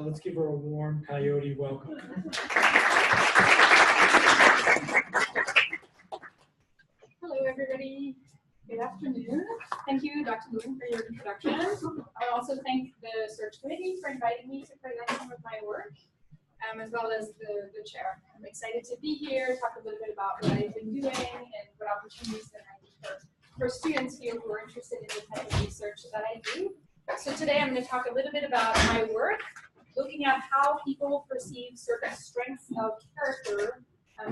Let's give her a warm Coyote welcome. Hello, everybody. Good afternoon. Thank you, Dr. Lewin, for your introduction. I also thank the search committee for inviting me to present some of my work, as well as the chair. I'm excited to be here, talk a little bit about what I've been doing and what opportunities there might be for students here who are interested in the type of research that I do. So today I'm going to talk a little bit about my work, looking at how people perceive certain strengths of character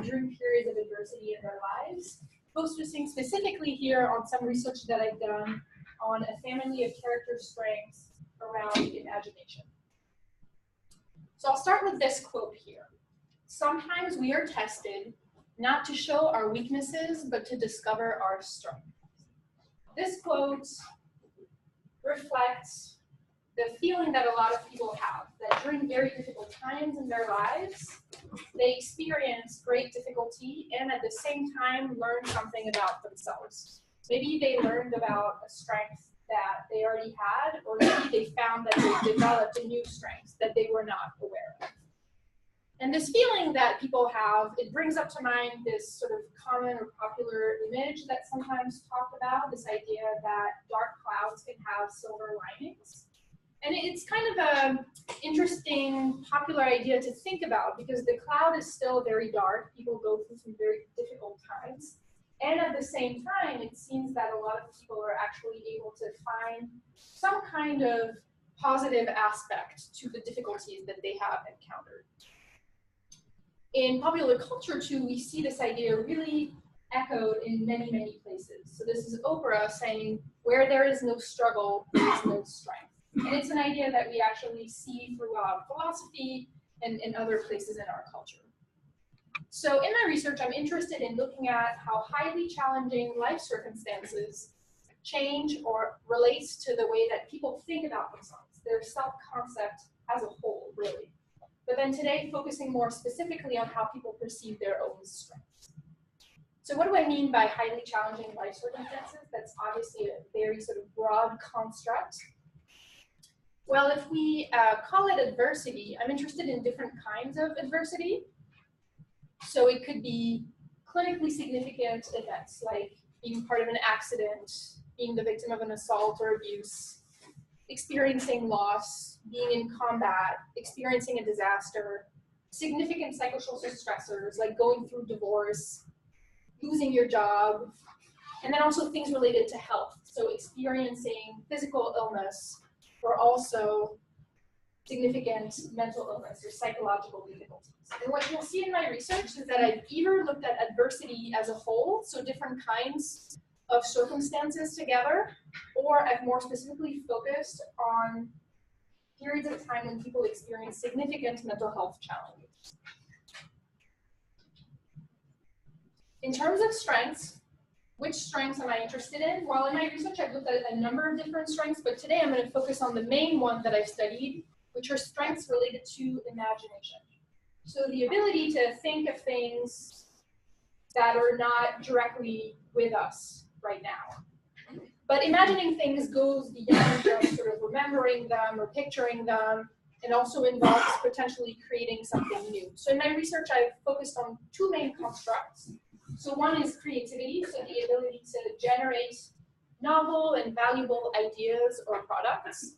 during periods of adversity in their lives, focusing specifically here on some research that I've done on a family of character strengths around imagination. So I'll start with this quote here. Sometimes we are tested not to show our weaknesses, but to discover our strengths. This quote reflects the feeling that a lot of people have, that during very difficult times in their lives, they experience great difficulty and at the same time learn something about themselves. Maybe they learned about a strength that they already had, or maybe they found that they developed a new strength that they were not aware of. And this feeling that people have, it brings up to mind this sort of common or popular image that's sometimes talked about, this idea that dark clouds can have silver linings. And it's kind of an interesting, popular idea to think about because the cloud is still very dark. People go through some very difficult times. And at the same time, it seems that a lot of people are actually able to find some kind of positive aspect to the difficulties that they have encountered. In popular culture, too, we see this idea really echoed in many, many places. So this is Oprah saying, where there is no struggle, there is no strength. And it's an idea that we actually see throughout philosophy and in other places in our culture. So in my research, I'm interested in looking at how highly challenging life circumstances change or relates to the way that people think about themselves, their self-concept as a whole, really. But then today, focusing more specifically on how people perceive their own strengths. So what do I mean by highly challenging life circumstances? That's obviously a very sort of broad construct. Well, if we call it adversity, I'm interested in different kinds of adversity. So it could be clinically significant events, like being part of an accident, being the victim of an assault or abuse, experiencing loss, being in combat, experiencing a disaster, significant psychosocial stressors like going through divorce, losing your job, and then also things related to health. So experiencing physical illness or also significant mental illness or psychological difficulties. And what you'll see in my research is that I've either looked at adversity as a whole, so different kinds of circumstances together, or I've more specifically focused on periods of time when people experience significant mental health challenges. In terms of strengths, which strengths am I interested in? Well, in my research, I've looked at a number of different strengths, but today I'm going to focus on the main one that I've studied, which are strengths related to imagination. So the ability to think of things that are not directly with us right now. But imagining things goes beyond just sort of remembering them or picturing them, and also involves potentially creating something new. So in my research, I've focused on two main constructs. So one is creativity, so the ability to generate novel and valuable ideas or products.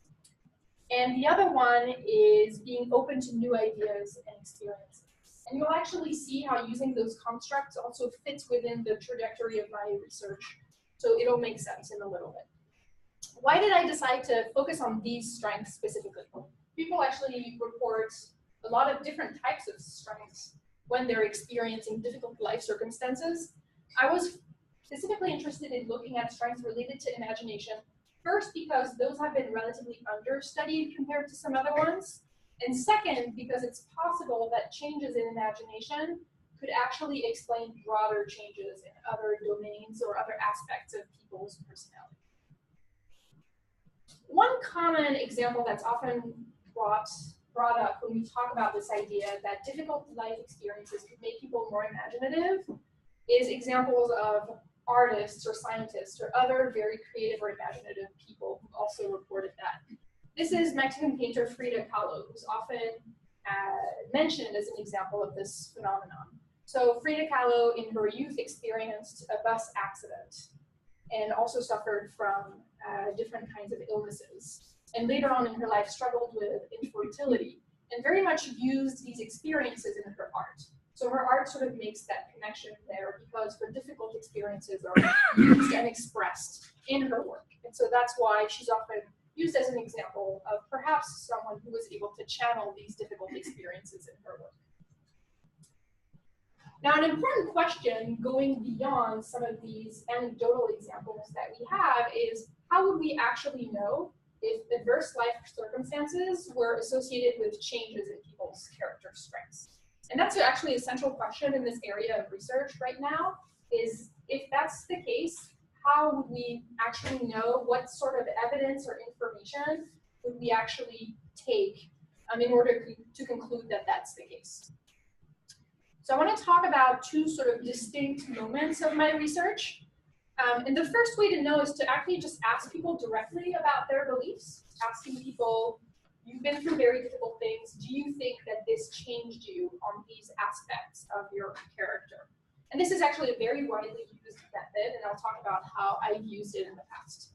And the other one is being open to new ideas and experiences. And you'll actually see how using those constructs also fits within the trajectory of my research. So it'll make sense in a little bit. Why did I decide to focus on these strengths specifically? People actually report a lot of different types of strengths when they're experiencing difficult life circumstances. I was specifically interested in looking at strengths related to imagination, first because those have been relatively understudied compared to some other ones, and second because it's possible that changes in imagination could actually explain broader changes in other domains or other aspects of people's personality. One common example that's often brought up when we talk about this idea that difficult life experiences could make people more imaginative is examples of artists or scientists or other very creative or imaginative people who also reported that. This is Mexican painter Frida Kahlo, who's often mentioned as an example of this phenomenon. So Frida Kahlo, in her youth, experienced a bus accident and also suffered from different kinds of illnesses. And later on in her life, struggled with infertility and very much used these experiences in her art. So her art sort of makes that connection there because her difficult experiences are used and expressed in her work. And so that's why she's often used as an example of perhaps someone who was able to channel these difficult experiences in her work. Now, an important question going beyond some of these anecdotal examples that we have is how would we actually know if adverse life circumstances were associated with changes in people's character strengths? And that's actually a central question in this area of research right now, is if that's the case, how would we actually know what sort of evidence or information would we actually take in order to conclude that that's the case? So I want to talk about two sort of distinct moments of my research. And the first way to know is to actually just ask people directly about their beliefs, asking people, you've been through very difficult things, do you think that this changed you on these aspects of your character? And this is actually a very widely used method, and I'll talk about how I've used it in the past.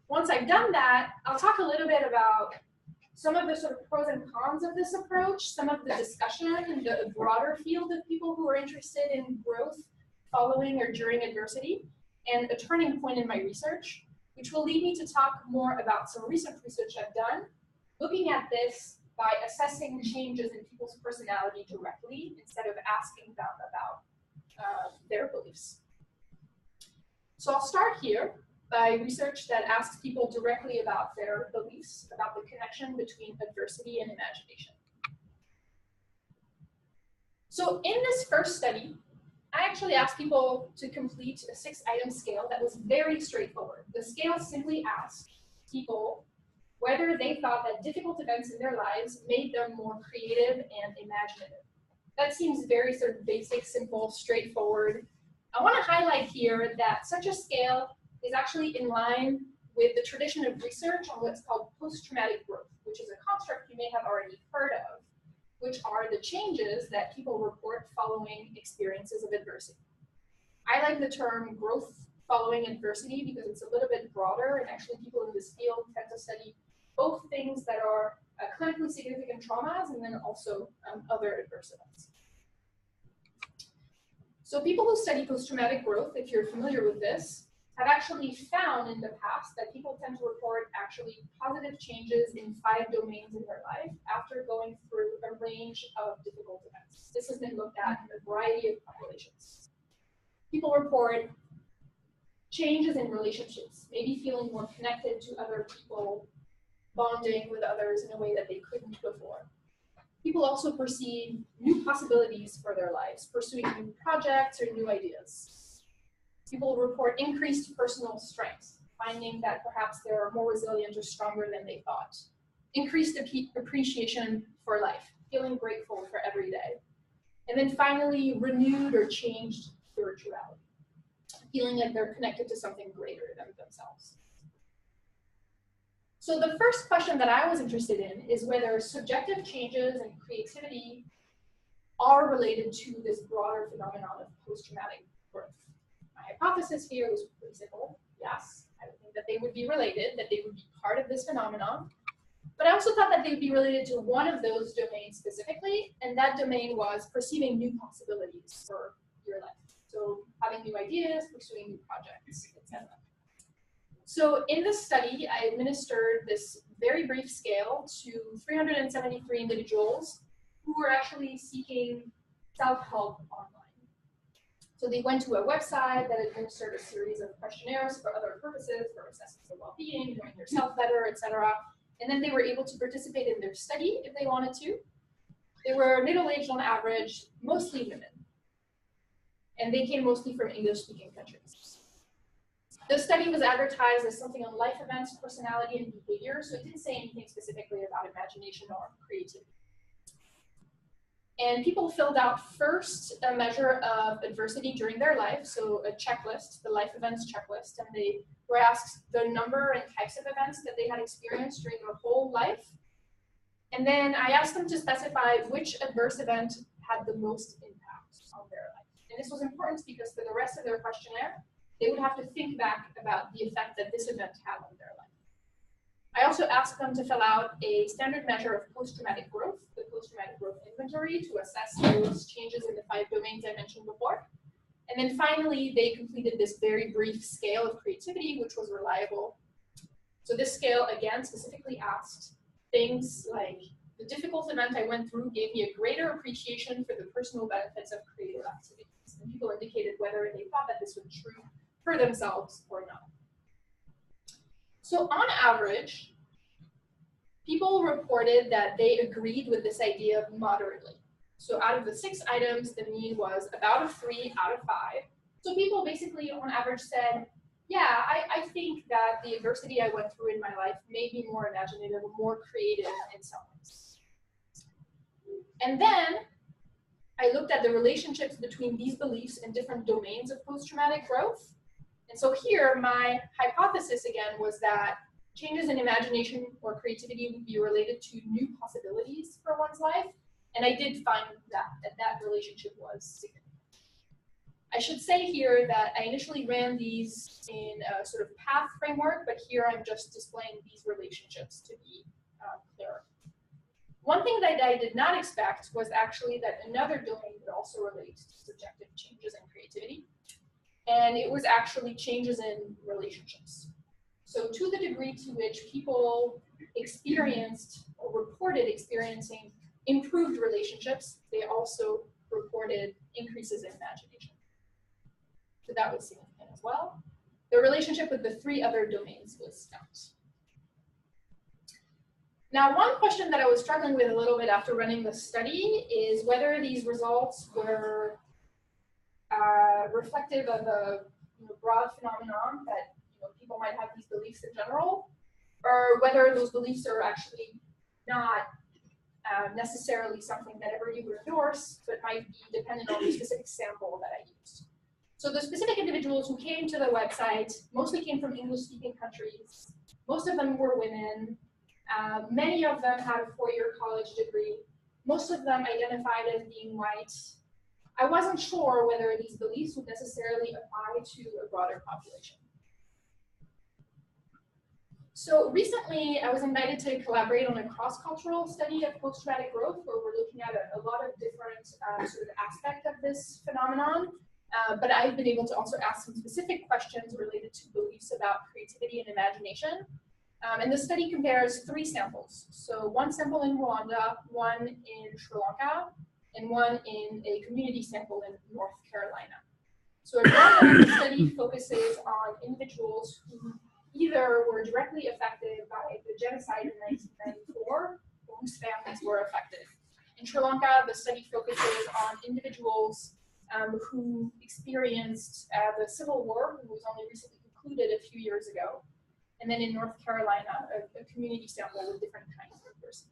Once I've done that, I'll talk a little bit about some of the sort of pros and cons of this approach, some of the discussion in the broader field of people who are interested in growth following or during adversity, and a turning point in my research, which will lead me to talk more about some recent research I've done, looking at this by assessing changes in people's personality directly instead of asking them about their beliefs. So I'll start here by research that asks people directly about their beliefs, about the connection between adversity and imagination. So in this first study, I actually asked people to complete a 6-item scale that was very straightforward. The scale simply asked people whether they thought that difficult events in their lives made them more creative and imaginative. That seems very sort of basic, simple, straightforward. I want to highlight here that such a scale is actually in line with the tradition of research on what's called post-traumatic growth, which is a construct you may have already heard of, which are the changes that people report following experiences of adversity. I like the term growth following adversity because it's a little bit broader, and actually people in this field tend to study both things that are clinically significant traumas and then also other adverse events. So people who study post-traumatic growth, if you're familiar with this, have actually found in the past that people tend to report actually positive changes in 5 domains in their life after going through a range of difficult events. This has been looked at in a variety of populations. People report changes in relationships, maybe feeling more connected to other people, bonding with others in a way that they couldn't before. People also perceive new possibilities for their lives, pursuing new projects or new ideas. People report increased personal strength, finding that perhaps they're more resilient or stronger than they thought. Increased appreciation for life, feeling grateful for every day. And then finally, renewed or changed spirituality, feeling like they're connected to something greater than themselves. So the first question that I was interested in is whether subjective changes in creativity are related to this broader phenomenon of post-traumatic growth. My hypothesis here was pretty simple. Yes, I would think that they would be related, that they would be part of this phenomenon. But I also thought that they would be related to one of those domains specifically, and that domain was perceiving new possibilities for your life. So having new ideas, pursuing new projects, etc. So in this study, I administered this very brief scale to 373 individuals who were actually seeking self-help online. So they went to a website that administered a series of questionnaires for other purposes, for assessing their well-being, knowing yourself better, etc. And then they were able to participate in their study if they wanted to. They were middle-aged on average, mostly women. And they came mostly from English-speaking countries. The study was advertised as something on life events, personality, and behavior, so it didn't say anything specifically about imagination or creativity. And people filled out first a measure of adversity during their life, so a checklist, the life events checklist, and they were asked the number and types of events that they had experienced during their whole life. And then I asked them to specify which adverse event had the most impact on their life. And this was important because for the rest of their questionnaire, they would have to think back about the effect that this event had on their life. I also asked them to fill out a standard measure of post-traumatic growth, the post-traumatic growth inventory, to assess those changes in the 5 domains I mentioned before. And then finally, they completed this very brief scale of creativity, which was reliable. So this scale, again, specifically asked things like, the difficult event I went through gave me a greater appreciation for the personal benefits of creative activities. And people indicated whether they thought that this was true for themselves or not. So on average, people reported that they agreed with this idea moderately. So out of the 6 items, the mean was about a 3 out of 5. So people basically on average said, yeah, I think that the adversity I went through in my life made me more imaginative, more creative in some ways. And then I looked at the relationships between these beliefs and different domains of post-traumatic growth. And so here, my hypothesis again was that changes in imagination or creativity would be related to new possibilities for one's life. And I did find that relationship was significant. I should say here that I initially ran these in a sort of path framework, but here I'm just displaying these relationships to be clearer. One thing that I did not expect was actually that another domain would also relate to subjective changes in creativity. And it was actually changes in relationships. So to the degree to which people experienced or reported experiencing improved relationships, they also reported increases in imagination. So that was significant as well. The relationship with the 3 other domains was not. Now, one question that I was struggling with a little bit after running the study is whether these results were reflective of a broad phenomenon that people might have these beliefs in general, or whether those beliefs are actually not necessarily something that everybody would endorse, but might be dependent on the specific sample that I used. So the specific individuals who came to the website mostly came from English-speaking countries. Most of them were women. Many of them had a 4-year college degree. Most of them identified as being white. I wasn't sure whether these beliefs would necessarily apply to a broader population. So recently, I was invited to collaborate on a cross-cultural study of post-traumatic growth, where we're looking at a lot of different sort of aspects of this phenomenon. But I've been able to also ask some specific questions related to beliefs about creativity and imagination. And the study compares 3 samples. So 1 sample in Rwanda, 1 in Sri Lanka, and 1 in a community sample in North Carolina. So in Rwanda, the study focuses on individuals who either were directly affected by the genocide in 1994 or whose families were affected. In Sri Lanka, the study focuses on individuals who experienced the Civil War, who was only recently concluded a few years ago. And then in North Carolina, a community sample with different kinds of diversity.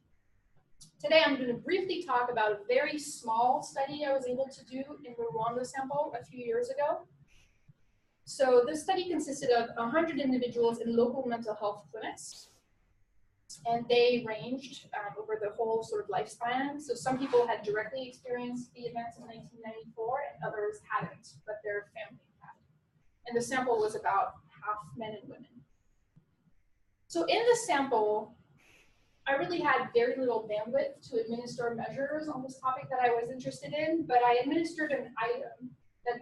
Today, I'm going to briefly talk about a very small study I was able to do in the Rwanda sample a few years ago. So this study consisted of 100 individuals in local mental health clinics, and they ranged over the whole sort of lifespan. So some people had directly experienced the events in 1994, and others hadn't, but their family had. And the sample was about half men and women. So in the sample, I really had very little bandwidth to administer measures on this topic that I was interested in, but I administered an item that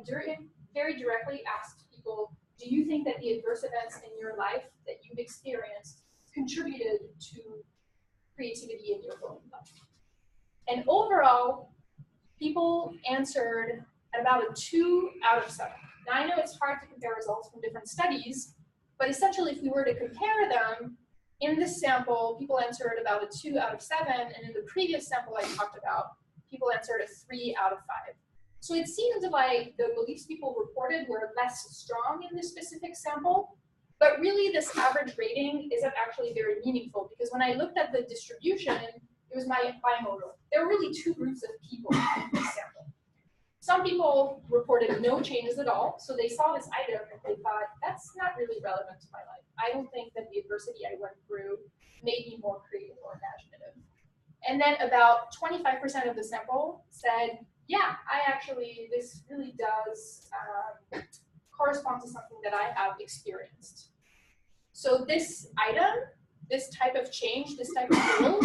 very directly asked people, do you think that the adverse events in your life that you've experienced contributed to creativity in your own life? And overall, people answered at about a 2 out of 7. Now I know it's hard to compare results from different studies, but essentially if we were to compare them, in this sample, people answered about a 2 out of 7, and in the previous sample I talked about, people answered a 3 out of 5. So it seemed like the beliefs people reported were less strong in this specific sample, but really this average rating isn't actually very meaningful, because when I looked at the distribution, it was bimodal. there were really two groups of people in this sample. Some people reported no changes at all, so they saw this item and they thought, that's not really relevant to my life. I don't think that the adversity I went through made me more creative or imaginative. And then about 25% of the sample said, yeah, this really does correspond to something that I have experienced. So this item, this type of change, this type of goal,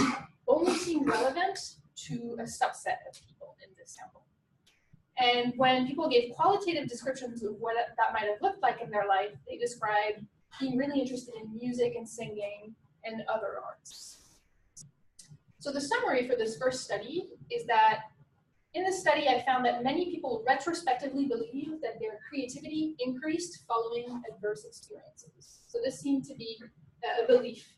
only seemed relevant to a subset of people in this sample. And when people gave qualitative descriptions of what that might have looked like in their life, they described being really interested in music and singing and other arts. So the summary for this first study is that in this study, I found that many people retrospectively believe that their creativity increased following adverse experiences. So this seemed to be a belief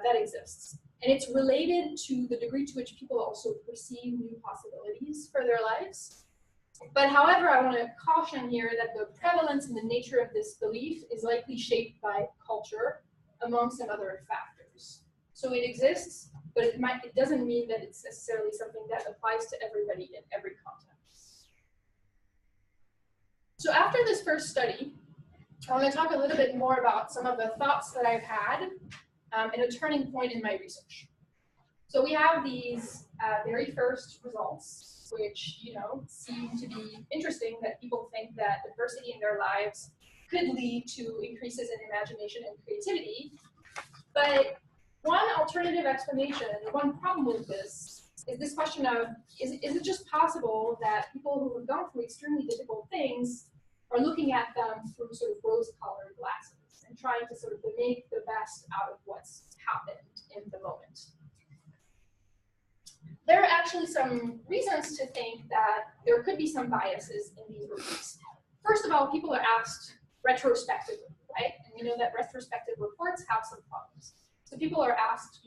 that exists. And it's related to the degree to which people also perceive new possibilities for their lives. But however, I want to caution here that the prevalence and the nature of this belief is likely shaped by culture, among some other factors. So it exists, but it doesn't mean that it's necessarily something that applies to everybody in every context. So after this first study, I want to talk a little bit more about some of the thoughts that I've had and a turning point in my research. So we have these very first results, which seem to be interesting, that people think that adversity in their lives could lead to increases in imagination and creativity. But one alternative explanation, one problem with this, is this question of, is it just possible that people who have gone through extremely difficult things are looking at them through sort of rose-colored glasses and trying to sort of make the best out of what's happened in the moment? There are actually some reasons to think that there could be some biases in these reports. First of all, people are asked retrospectively, right? And we know that retrospective reports have some problems. So people are asked,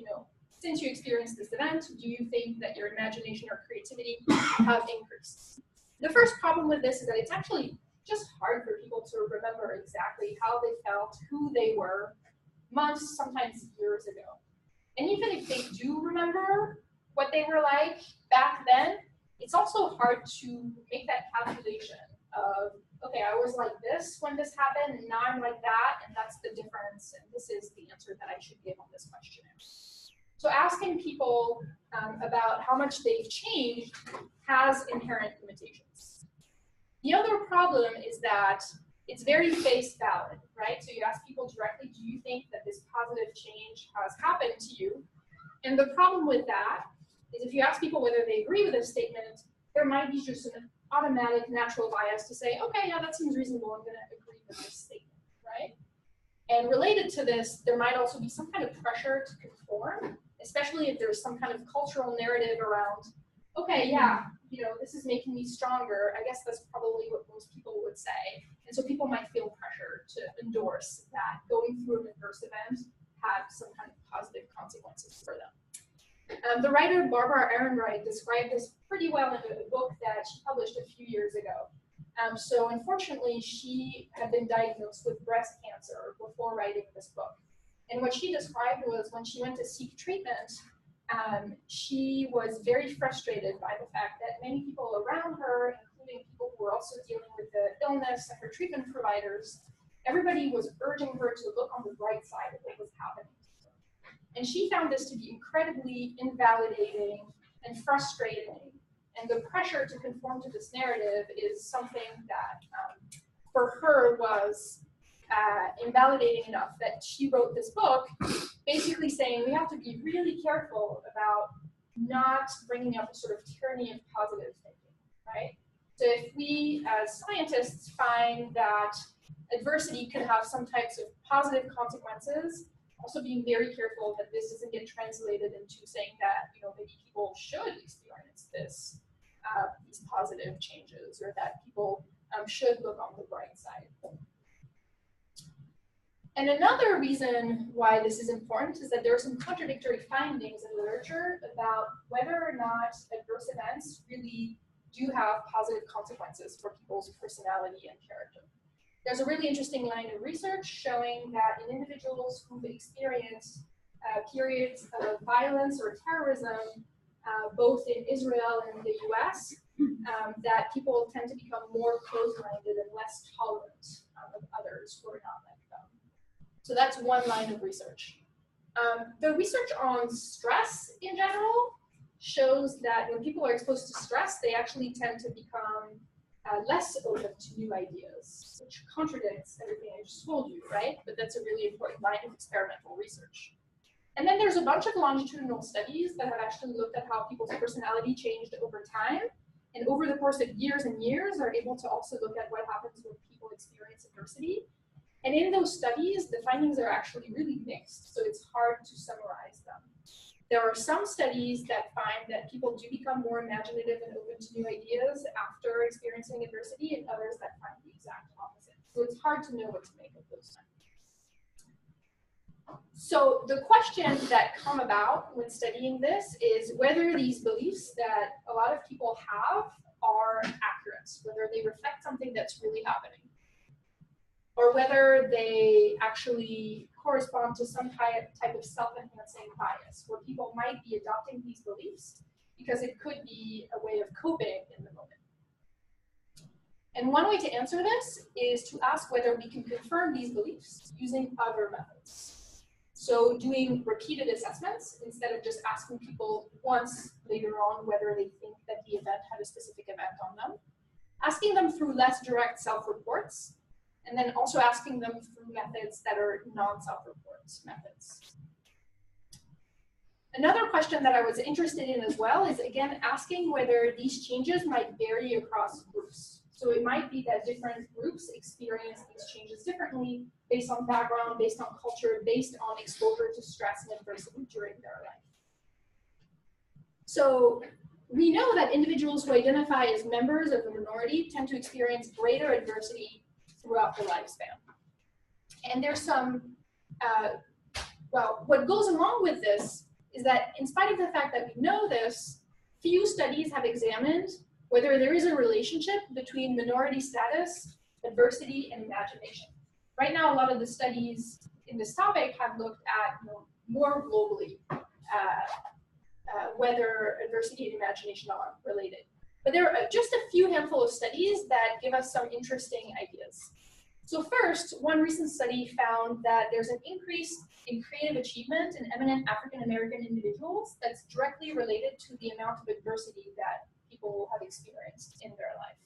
since you experienced this event, do you think that your imagination or creativity have increased? The first problem with this is that it's actually just hard for people to remember exactly how they felt, who they were, months, sometimes years ago. And even if they do remember what they were like back then, it's also hard to make that calculation of, okay, I was like this when this happened, and now I'm like that, and that's the difference, and this is the answer that I should give on this questionnaire. So asking people about how much they've changed has inherent limitations. The other problem is that it's very face valid, right? So you ask people directly, do you think that this positive change has happened to you? And the problem with that is if you ask people whether they agree with this statement, there might be just an automatic natural bias to say, okay, yeah, that seems reasonable, I'm going to agree with this statement, right? And related to this, there might also be some kind of pressure to conform, especially if there's some kind of cultural narrative around, okay, yeah, this is making me stronger. I guess that's probably what most people would say. And so people might feel pressure to endorse that going through an adverse event had some kind of positive consequences for them. The writer Barbara Ehrenreich described this pretty well in a book that she published a few years ago. So unfortunately, she had been diagnosed with breast cancer before writing this book. And what she described was when she went to seek treatment, she was very frustrated by the fact that many people around her, including people who were also dealing with the illness and her treatment providers, everybody was urging her to look on the bright side of what was happening. And she found this to be incredibly invalidating and frustrating. And the pressure to conform to this narrative is something that, for her, was invalidating enough that she wrote this book, basically saying we have to be really careful about not bringing up a sort of tyranny of positive thinking, right? So if we, as scientists, find that adversity can have some types of positive consequences, also being very careful that this doesn't get translated into saying that maybe people should experience these positive changes, or that people should look on the bright side. And another reason why this is important is that there are some contradictory findings in literature about whether or not adverse events really do have positive consequences for people's personality and character. There's a really interesting line of research showing that in individuals who've experienced periods of violence or terrorism, both in Israel and the US, that people tend to become more closed-minded and less tolerant of others who are not like them. So that's one line of research. The research on stress in general shows that when people are exposed to stress, they actually tend to become less open to new ideas, which contradicts everything I just told you, right? But that's a really important line of experimental research. And then there's a bunch of longitudinal studies that have actually looked at how people's personality changed over time, and over the course of years and years are able to also look at what happens when people experience adversity. And in those studies, the findings are actually really mixed, so it's hard to summarize them. There are some studies that find that people do become more imaginative and open to new ideas after experiencing adversity, and others that find the exact opposite. So it's hard to know what to make of those findings. So the questions that come about when studying this is whether these beliefs that a lot of people have are accurate, whether they reflect something that's really happening, or whether they actually correspond to some type of self-enhancing bias, where people might be adopting these beliefs because it could be a way of coping in the moment. And one way to answer this is to ask whether we can confirm these beliefs using other methods. So doing repeated assessments instead of just asking people once later on whether they think that the event had a specific event on them, asking them through less direct self-reports, and then also asking them through methods that are non-self-report methods. Another question that I was interested in as well is, again, asking whether these changes might vary across groups. So it might be that different groups experience these changes differently based on background, based on culture, based on exposure to stress and adversity during their life. So we know that individuals who identify as members of the minority tend to experience greater adversity throughout the lifespan. And there's some, well, what goes along with this is that in spite of the fact that we know this, few studies have examined whether there is a relationship between minority status, adversity, and imagination. Right now, a lot of the studies in this topic have looked at more globally whether adversity and imagination are related. But there are just a few handful of studies that give us some interesting ideas. So first, one recent study found that there's an increase in creative achievement in eminent African-American individuals that's directly related to the amount of adversity that people have experienced in their life.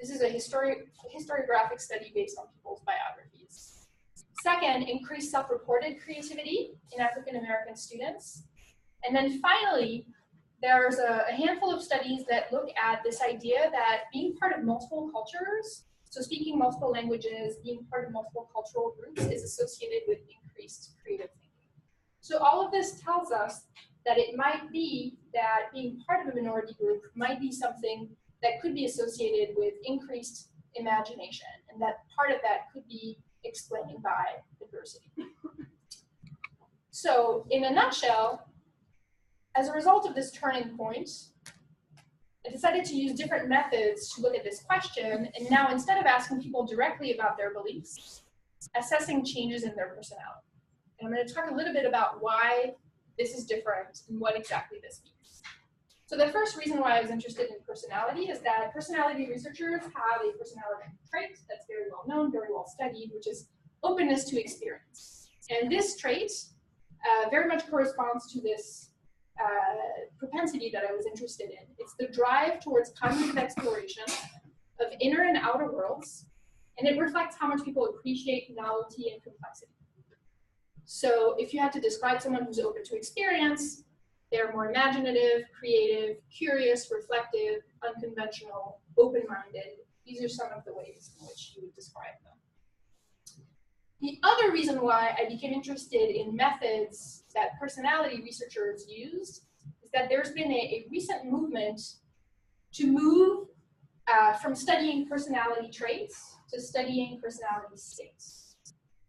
This is a historiographic study based on people's biographies. Second, increased self-reported creativity in African-American students. And then finally, there's a handful of studies that look at this idea that being part of multiple cultures, so speaking multiple languages, being part of multiple cultural groups, is associated with increased creative thinking. So all of this tells us that it might be that being part of a minority group might be something that could be associated with increased imagination, and that part of that could be explained by adversity. So in a nutshell, as a result of this turning point, I decided to use different methods to look at this question, and now instead of asking people directly about their beliefs, assessing changes in their personality. And I'm going to talk a little bit about why this is different and what exactly this means. So the first reason why I was interested in personality is that personality researchers have a personality trait that's very well known, very well studied, which is openness to experience. And this trait very much corresponds to this propensity that I was interested in. It's the drive towards cognitive exploration of inner and outer worlds, and it reflects how much people appreciate novelty and complexity. So if you had to describe someone who's open to experience, they're more imaginative, creative, curious, reflective, unconventional, open-minded. These are some of the ways in which you would describe them. The other reason why I became interested in methods that personality researchers used is that there's been a recent movement to move from studying personality traits to studying personality states.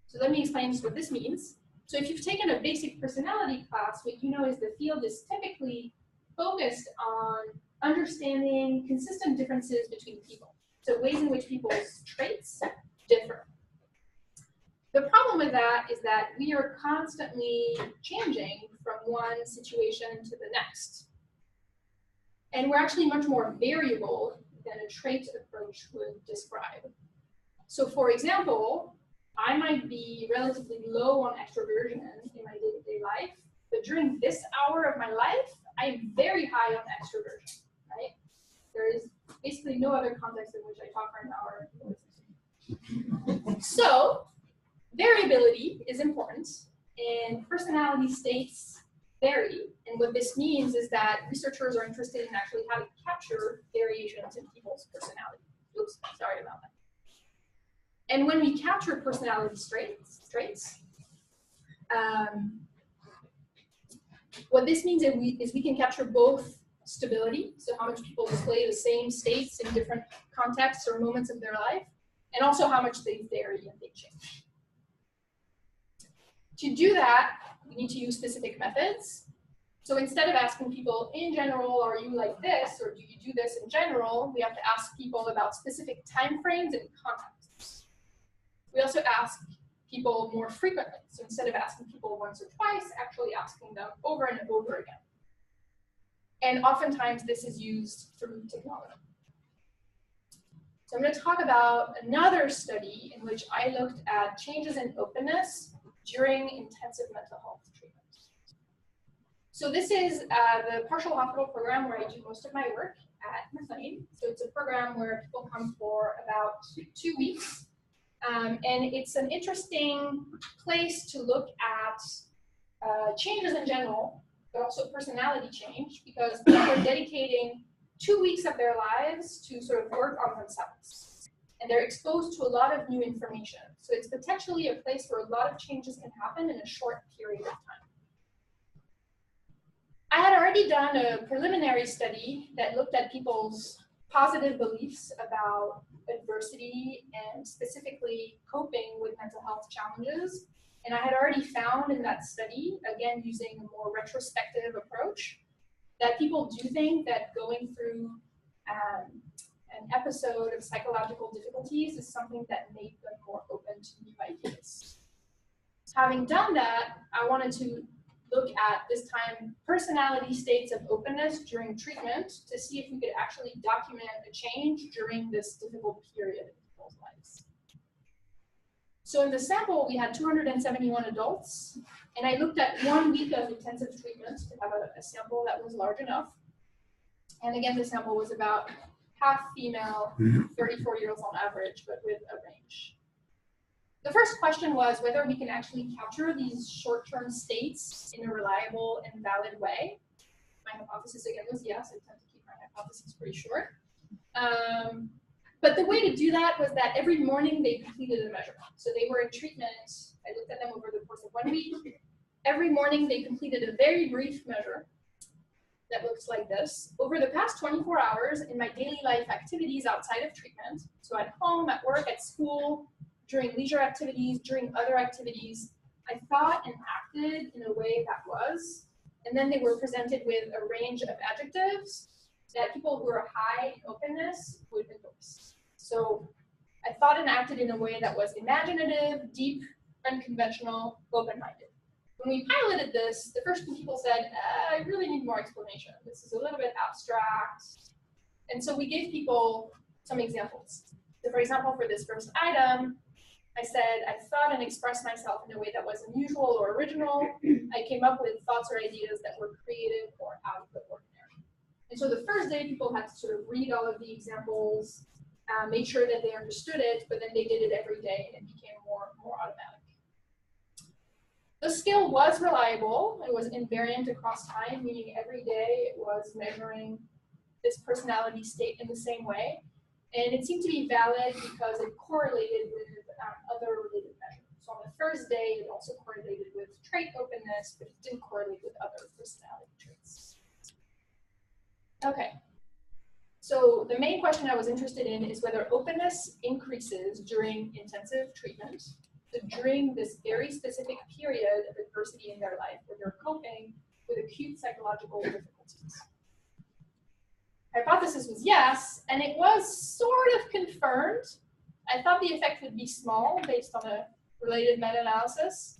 So let me explain what this means. So if you've taken a basic personality class, what you know is the field is typically focused on understanding consistent differences between people. So ways in which people's traits differ. The problem with that is that we are constantly changing from one situation to the next. And we're actually much more variable than a trait approach would describe. So for example, I might be relatively low on extroversion in my day-to-day life, but during this hour of my life, I'm very high on extroversion, right? There is basically no other context in which I talk for an hour. So variability is important, and personality states vary. And what this means is that researchers are interested in actually how to capture variations in people's personality. Oops, sorry about that. And when we capture personality traits, what this means is we can capture both stability, so how much people display the same states in different contexts or moments of their life, and also how much they vary and they change. To do that, we need to use specific methods. So instead of asking people, in general, are you like this, or do you do this in general, we have to ask people about specific timeframes and contexts. We also ask people more frequently. So instead of asking people once or twice, actually asking them over and over again. And oftentimes this is used through technology. So I'm going to talk about another study in which I looked at changes in openness during intensive mental health treatment. So this is the partial hospital program where I do most of my work at McLean. So it's a program where people come for about 2 weeks. And it's an interesting place to look at changes in general, but also personality change, because people are dedicating 2 weeks of their lives to sort of work on themselves. And they're exposed to a lot of new information. So it's potentially a place where a lot of changes can happen in a short period of time. I had already done a preliminary study that looked at people's positive beliefs about adversity and specifically coping with mental health challenges. And I had already found in that study, again using a more retrospective approach, that people do think that going through an episode of psychological difficulties is something that made them more open to new ideas. Having done that, I wanted to look at, this time, personality states of openness during treatment to see if we could actually document a change during this difficult period in people's lives. So in the sample, we had 271 adults, and I looked at 1 week of intensive treatment to have a sample that was large enough. And again, the sample was about half female, 34-year-olds on average, but with a range. The first question was whether we can actually capture these short-term states in a reliable and valid way. My hypothesis again was yes. I tend to keep my hypothesis pretty short. But the way to do that was that every morning they completed a measure. So they were in treatment. I looked at them over the course of 1 week. Every morning they completed a very brief measure that looks like this. Over the past 24 hours in my daily life activities outside of treatment, so at home, at work, at school, during leisure activities, during other activities, I thought and acted in a way that was, and then they were presented with a range of adjectives that people who were high in openness would endorse. So I thought and acted in a way that was imaginative, deep, unconventional, open-minded. When we piloted this, the first few people said, I really need more explanation. This is a little bit abstract. And so we gave people some examples. So for example, for this first item, I said, I thought and expressed myself in a way that was unusual or original. I came up with thoughts or ideas that were creative or out of the ordinary. And so the first day, people had to sort of read all of the examples, make sure that they understood it, but then they did it every day and it became more automatic. The scale was reliable. It was invariant across time, meaning every day it was measuring this personality state in the same way. And it seemed to be valid because it correlated with other related measures. So on the first day, it also correlated with trait openness, but it didn't correlate with other personality traits. Okay. So the main question I was interested in is whether openness increases during intensive treatment, so during this very specific period of adversity in their life where they're coping with acute psychological difficulties. Hypothesis was yes, and it was sort of confirmed. I thought the effect would be small based on a related meta-analysis.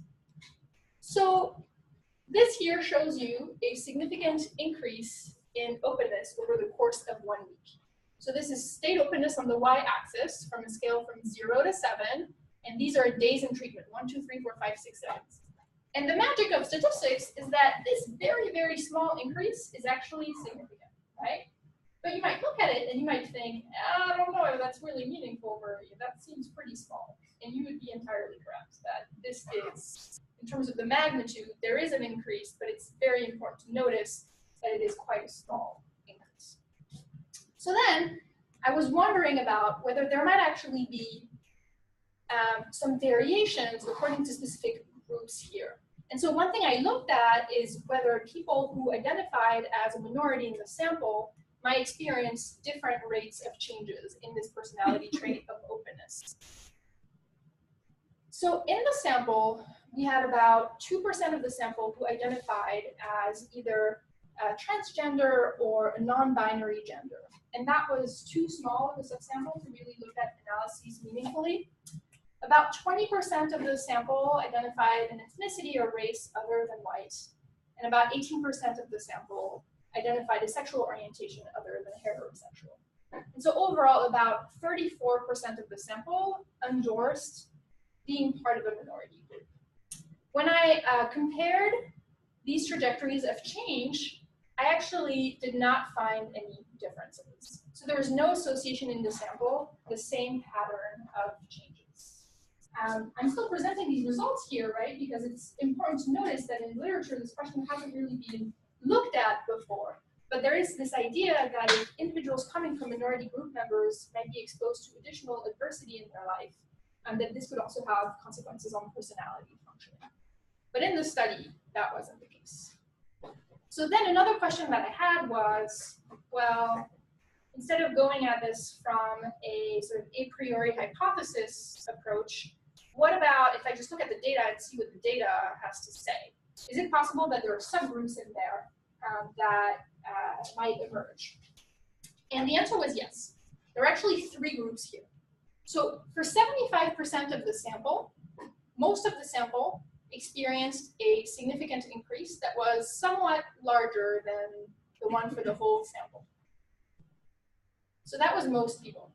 So this here shows you a significant increase in openness over the course of 1 week. So this is state openness on the y-axis from a scale from 0 to 7, and these are days in treatment, 1, 2, 3, 4, 5, 6, 7. And the magic of statistics is that this very, very small increase is actually significant, right? But you might look at it and you might think, I don't know if that's really meaningful for you. That seems pretty small. And you would be entirely correct that this is, in terms of the magnitude, there is an increase, but it's very important to notice that it is quite a small increase. So then I was wondering about whether there might actually be some variations according to specific groups here. And so one thing I looked at is whether people who identified as a minority in the sample might experience different rates of changes in this personality trait of openness. So in the sample, we had about 2% of the sample who identified as either transgender or a non-binary gender. And that was too small of a subsample to really look at analyses meaningfully. About 20% of the sample identified an ethnicity or race other than white, and about 18% of the sample identified a sexual orientation other than heterosexual. And so overall, about 34% of the sample endorsed being part of a minority group. When I compared these trajectories of change, I actually did not find any differences. So there was no association in the sample, the same pattern of changes. I'm still presenting these results here, right? Because it's important to notice that in literature, this question hasn't really been looked at before. But there is this idea that if individuals coming from minority group members might be exposed to additional adversity in their life, that this could also have consequences on personality functioning. But in the study, that wasn't the case. So then another question that I had was, well, instead of going at this from a sort of a priori hypothesis approach, what about if I just look at the data and see what the data has to say? Is it possible that there are subgroups in there that might emerge? And the answer was yes. There are actually 3 groups here. So for 75% of the sample, most of the sample experienced a significant increase that was somewhat larger than the one for the whole sample. So that was most people.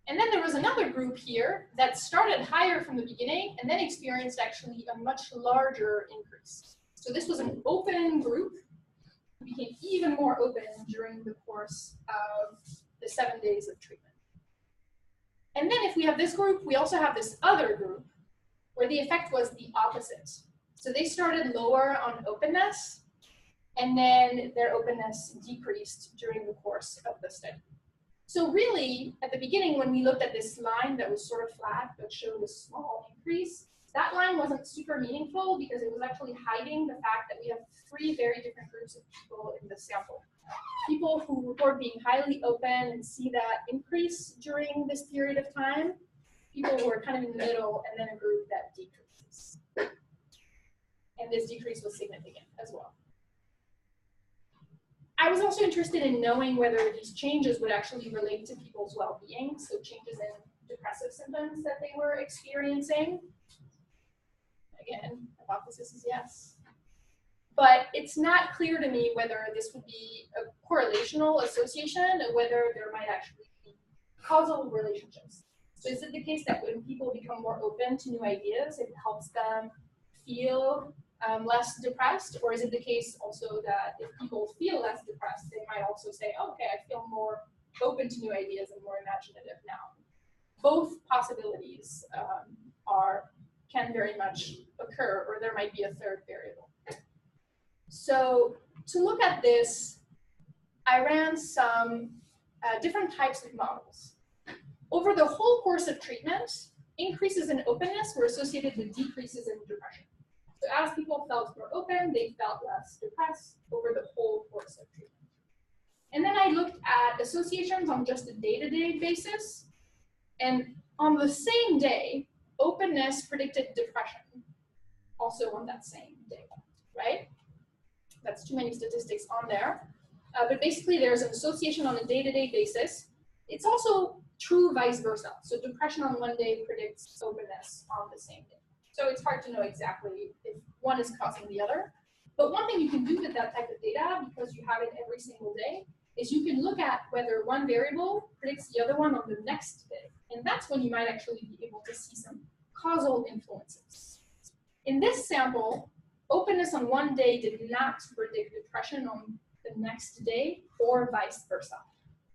And then there was another group here that started higher from the beginning and then experienced actually a much larger increase. So this was an open group, became even more open during the course of the 7 days of treatment. And then if we have this group, we also have this other group where the effect was the opposite. So they started lower on openness, and then their openness decreased during the course of the study. So really, at the beginning, when we looked at this line that was sort of flat but showed a small increase, that line wasn't super meaningful because it was actually hiding the fact that we have 3 very different groups of people in the sample. People who report being highly open and see that increase during this period of time, people who are kind of in the middle, and then a group that decreases. And this decrease was significant as well. I was also interested in knowing whether these changes would actually relate to people's well-being, so changes in depressive symptoms that they were experiencing. Again, hypothesis is yes. But it's not clear to me whether this would be a correlational association or whether there might actually be causal relationships. So is it the case that when people become more open to new ideas, it helps them feel less depressed? Or is it the case also that if people feel less depressed, they might also say, oh, okay, I feel more open to new ideas and more imaginative now? Both possibilities can very much occur, or there might be a third variable. So to look at this, I ran some different types of models. Over the whole course of treatment, increases in openness were associated with decreases in depression. So as people felt more open, they felt less depressed over the whole course of treatment. And then I looked at associations on just a day-to-day basis. And on the same day, openness predicted depression, also on that same day, right? That's too many statistics on there. But basically, there's an association on a day-to-day basis. It's also true vice versa. So depression on one day predicts openness on the same day. So it's hard to know exactly if one is causing the other. But one thing you can do with that type of data, because you have it every single day, is you can look at whether one variable predicts the other one on the next day. And that's when you might actually be able to see some causal influences. In this sample, openness on one day did not predict depression on the next day, or vice versa.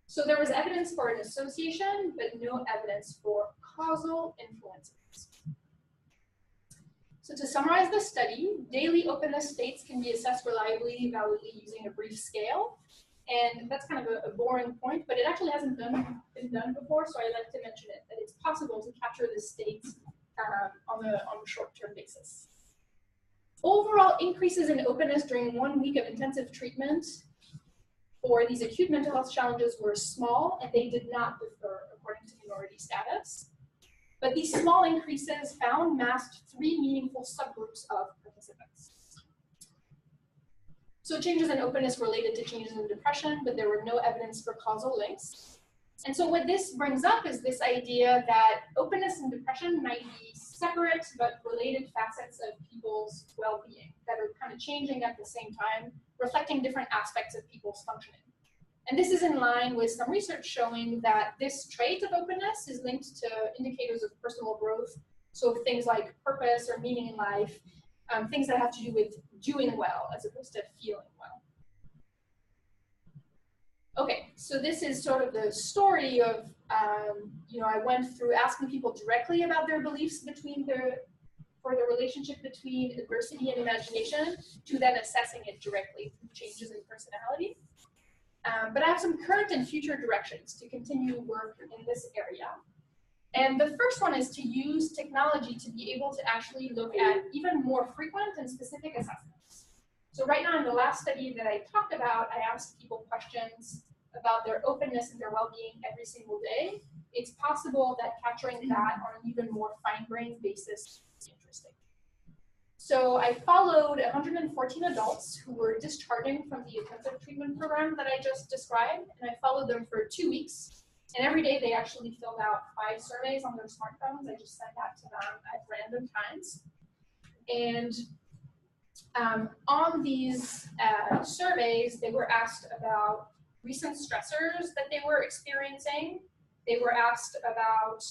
So there was evidence for an association, but no evidence for causal influences. So to summarize the study, daily openness states can be assessed reliably, validly using a brief scale. And that's kind of a boring point, but it actually hasn't been done before, so I like to mention it, that it's possible to capture the states on a short-term basis. Overall increases in openness during 1 week of intensive treatment for these acute mental health challenges were small, and they did not differ according to minority status. But these small increases found masked 3 meaningful subgroups of participants. So changes in openness related to changes in depression, but there were no evidence for causal links. And so what this brings up is this idea that openness and depression might be separate but related facets of people's well-being that are kind of changing at the same time, reflecting different aspects of people's functioning. And this is in line with some research showing that this trait of openness is linked to indicators of personal growth. So things like purpose or meaning in life, things that have to do with doing well as opposed to feeling well. Okay, so this is sort of the story of, I went through asking people directly about their beliefs for the relationship between adversity and imagination, to then assessing it directly through changes in personality. But I have some current and future directions to continue work in this area. And the first one is to use technology to be able to actually look at even more frequent and specific assessments. So right now in the last study that I talked about, I asked people questions about their openness and their well-being every single day. It's possible that capturing that on an even more fine-grained basis is interesting. So I followed 114 adults who were discharging from the intensive treatment program that I just described, and I followed them for 2 weeks. And every day they actually filled out 5 surveys on their smartphones. I just sent that to them at random times. And on these surveys, they were asked about recent stressors that they were experiencing. They were asked about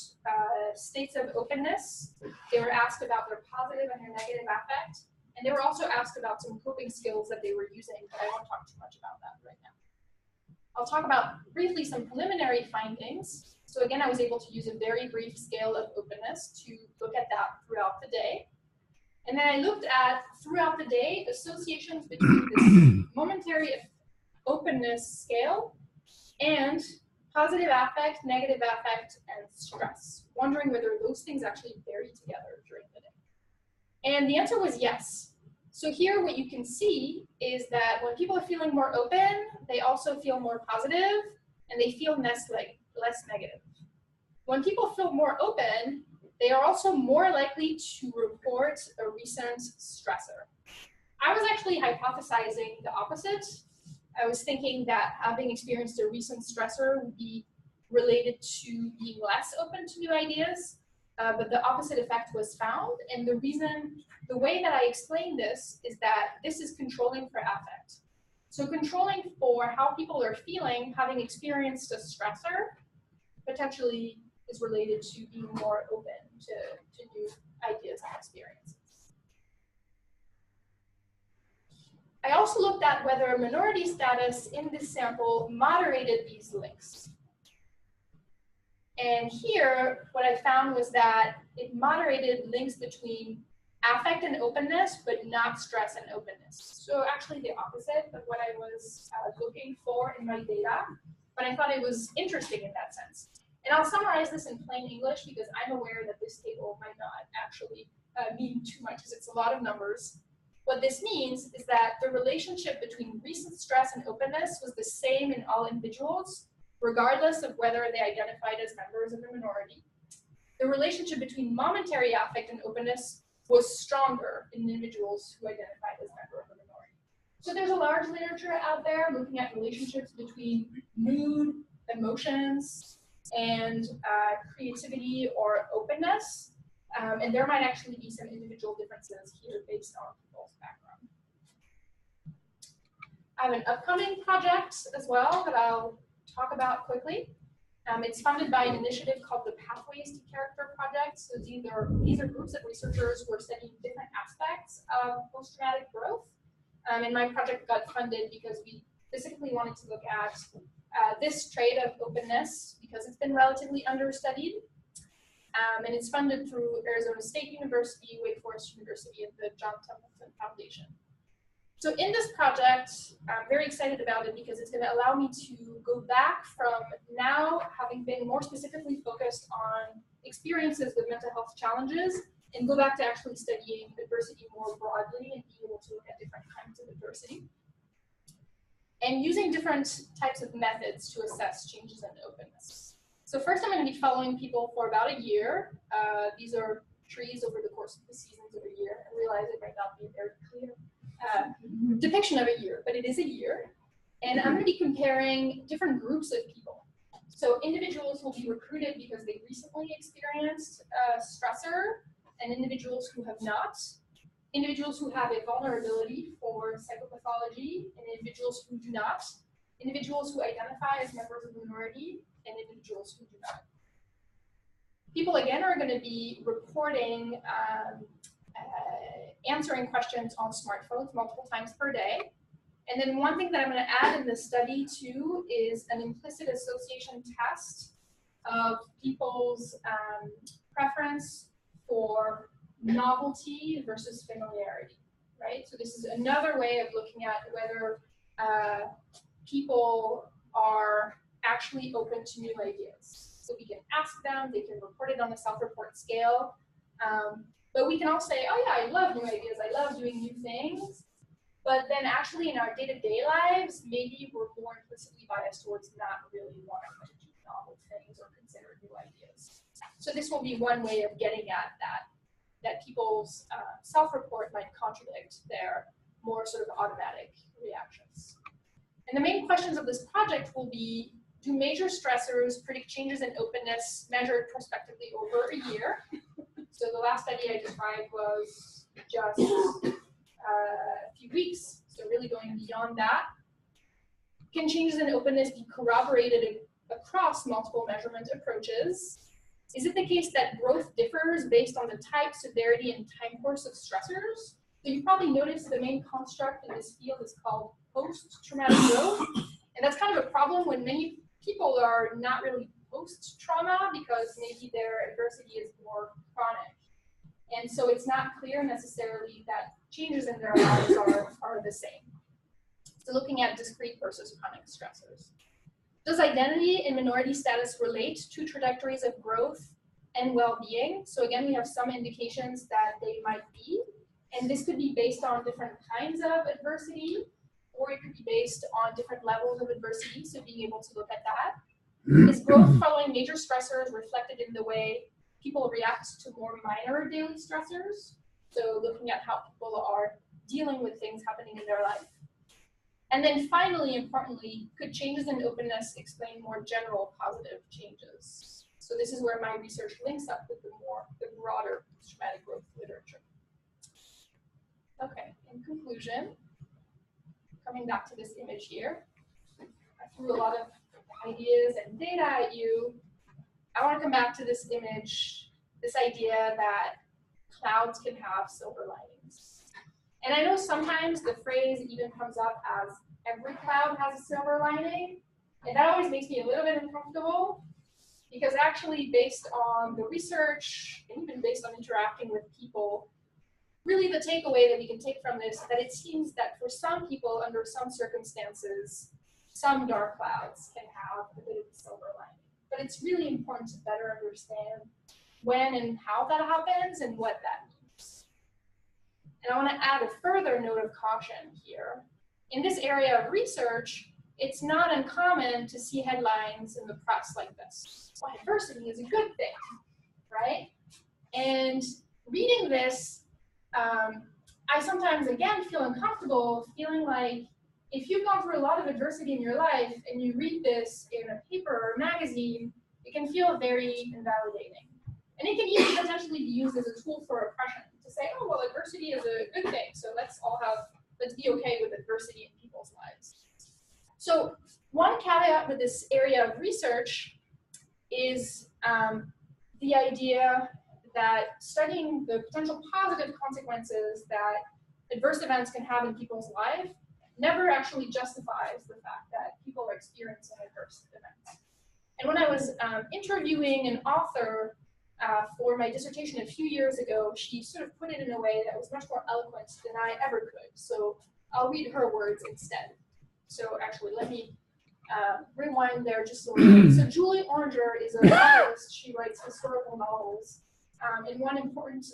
states of openness. They were asked about their positive and their negative affect. And they were also asked about some coping skills that they were using, but I won't talk too much about that right now. I'll talk about briefly some preliminary findings. So again, I was able to use a very brief scale of openness to look at that throughout the day. And then I looked at, throughout the day, associations between this momentary openness scale and positive affect, negative affect, and stress, wondering whether those things actually vary together during the day. And the answer was yes. So here what you can see is that when people are feeling more open, they also feel more positive, and they feel less negative. When people feel more open, they are also more likely to report a recent stressor. I was actually hypothesizing the opposite. I was thinking that having experienced a recent stressor would be related to being less open to new ideas, but the opposite effect was found. And the way that I explain this is that this is controlling for affect. So controlling for how people are feeling, having experienced a stressor, potentially is related to being more open to new ideas and experiences. I also looked at whether minority status in this sample moderated these links. And here, what I found was that it moderated links between affect and openness, but not stress and openness. So actually the opposite of what I was looking for in my data, but I thought it was interesting in that sense. And I'll summarize this in plain English because I'm aware that this table might not actually mean too much because it's a lot of numbers. What this means is that the relationship between recent stress and openness was the same in all individuals, regardless of whether they identified as members of the minority. The relationship between momentary affect and openness was stronger in individuals who identified as member of the minority. So there's a large literature out there looking at relationships between mood, emotions, and creativity or openness. And there might actually be some individual differences here based on people's background. I have an upcoming project as well that I'll talk about quickly. It's funded by an initiative called the Pathways to Character Project. So these are groups of researchers who are studying different aspects of post-traumatic growth. And my project got funded because we specifically wanted to look at this trait of openness because it's been relatively understudied. And it's funded through Arizona State University, Wake Forest University, and the John Templeton Foundation. So in this project, I'm very excited about it because it's going to allow me to go back from now having been more specifically focused on experiences with mental health challenges and go back to actually studying adversity more broadly and being able to look at different kinds of adversity. And using different types of methods to assess changes in openness. So first I'm going to be following people for about a year. These are trees over the course of the seasons of a year. I realize it might not be a very clear depiction of a year, but it is a year. And I'm going to be comparing different groups of people. So individuals will be recruited because they recently experienced a stressor, and individuals who have not, individuals who have a vulnerability for psychopathology, and individuals who do not, individuals who identify as members of the minority, and individuals who do not. People, again, are going to be reporting answering questions on smartphones multiple times per day. And then one thing that I'm going to add in this study too is an implicit association test of people's preference for novelty versus familiarity, right? So this is another way of looking at whether people are actually open to new ideas. So we can ask them, they can report it on a self-report scale. But we can all say, oh yeah, I love new ideas, I love doing new things. But then actually in our day-to-day lives, maybe we're more implicitly biased towards not really wanting to do novel things or consider new ideas. So this will be one way of getting at that people's self-report might contradict their more sort of automatic reactions. And the main questions of this project will be, do major stressors predict changes in openness measured prospectively over a year? So the last study I described was just a few weeks, so really going beyond that. Can changes in openness be corroborated across multiple measurement approaches? Is it the case that growth differs based on the type, severity, and time course of stressors? So you probably noticed the main construct in this field is called post-traumatic growth. And that's kind of a problem when many people are not really post-trauma because maybe their adversity is more chronic. And so it's not clear necessarily that changes in their lives are the same. So looking at discrete versus chronic stressors. Does identity and minority status relate to trajectories of growth and well-being? So again, we have some indications that they might be. And this could be based on different kinds of adversity, or it could be based on different levels of adversity, so being able to look at that. Is growth following major stressors reflected in the way people react to more minor daily stressors? So looking at how people are dealing with things happening in their life. And then finally, importantly, could changes in openness explain more general positive changes? So this is where my research links up with the broader post-traumatic growth literature. Okay, in conclusion, coming back to this image here, I threw a lot of ideas and data at you. I want to come back to this image, this idea that clouds can have silver linings. And I know sometimes the phrase even comes up as every cloud has a silver lining, and that always makes me a little bit uncomfortable because actually based on the research and even based on interacting with people, really the takeaway that we can take from this is that it seems that for some people under some circumstances, some dark clouds can have a bit of a silver lining. But it's really important to better understand when and how that happens and what that means. And I want to add a further note of caution here. In this area of research, it's not uncommon to see headlines in the press like this. Well, adversity is a good thing, right? And reading this, I sometimes, again, feel uncomfortable feeling like if you've gone through a lot of adversity in your life and you read this in a paper or a magazine, it can feel very invalidating. And it can even potentially be used as a tool for oppression to say, oh, well, adversity is a good thing, so let's be okay with adversity and people people's lives. So one caveat with this area of research is the idea that studying the potential positive consequences that adverse events can have in people's life never actually justifies the fact that people are experiencing adverse events. And when I was interviewing an author for my dissertation a few years ago, she sort of put it in a way that was much more eloquent than I ever could. So I'll read her words instead. So actually, let me rewind there just a little bit. So Julie Oranger is a novelist. She writes historical novels. And one important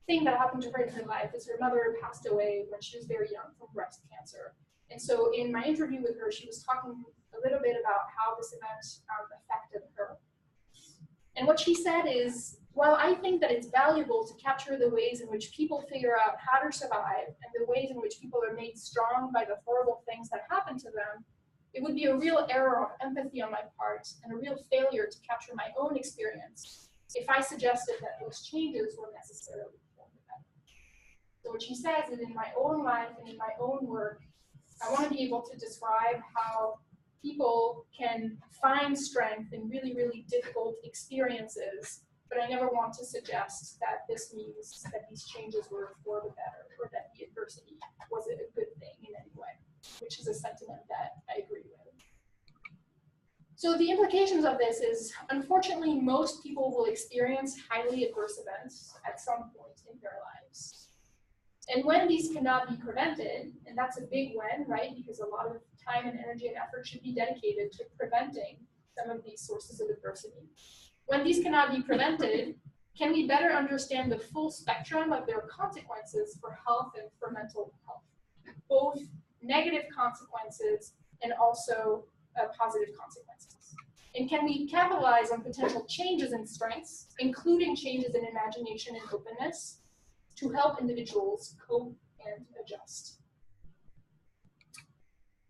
thing that happened to her in her life is her mother passed away when she was very young from breast cancer. And so in my interview with her, she was talking a little bit about how this event affected her. And what she said is, while I think that it's valuable to capture the ways in which people figure out how to survive and the ways in which people are made strong by the horrible things that happen to them, it would be a real error of empathy on my part and a real failure to capture my own experience if I suggested that those changes were necessarily for the better. So what she says is, in my own life and in my own work, I want to be able to describe how people can find strength in really, really difficult experiences, but I never want to suggest that this means that these changes were for the better or that the adversity was a good thing in any way, which is a sentiment that I agree with. So the implications of this is, unfortunately, most people will experience highly adverse events at some point in their lives. And when these cannot be prevented, and that's a big when, right? Because a lot of time and energy and effort should be dedicated to preventing some of these sources of adversity. When these cannot be prevented, can we better understand the full spectrum of their consequences for health and for mental health? Both negative consequences and also positive consequences. And can we capitalize on potential changes in strengths, including changes in imagination and openness, to help individuals cope and adjust?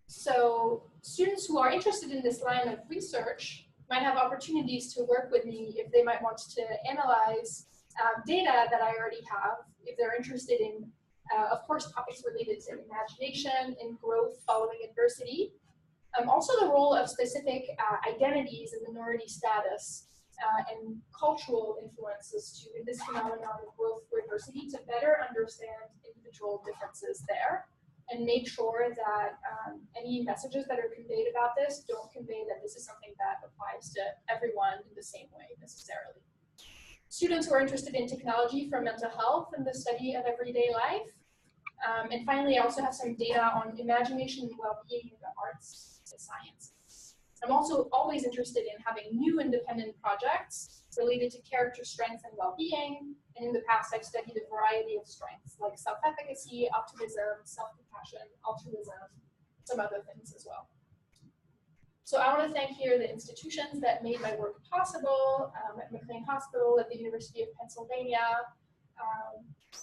So students who are interested in this line of research might have opportunities to work with me if they might want to analyze data that I already have, if they're interested in, of course, topics related to imagination and growth following adversity. Also the role of specific identities and minority status and cultural influences in this phenomenon of growth through adversity to better understand individual differences there and make sure that any messages that are conveyed about this don't convey that this is something that applies to everyone in the same way necessarily. Students who are interested in technology for mental health and the study of everyday life. And finally, I also have some data on imagination and well-being in the arts and sciences. I'm also always interested in having new independent projects related to character strength and well-being. And in the past, I've studied a variety of strengths like self-efficacy, optimism, self-compassion, altruism, some other things as well. So I want to thank here the institutions that made my work possible, at McLean Hospital, at the University of Pennsylvania,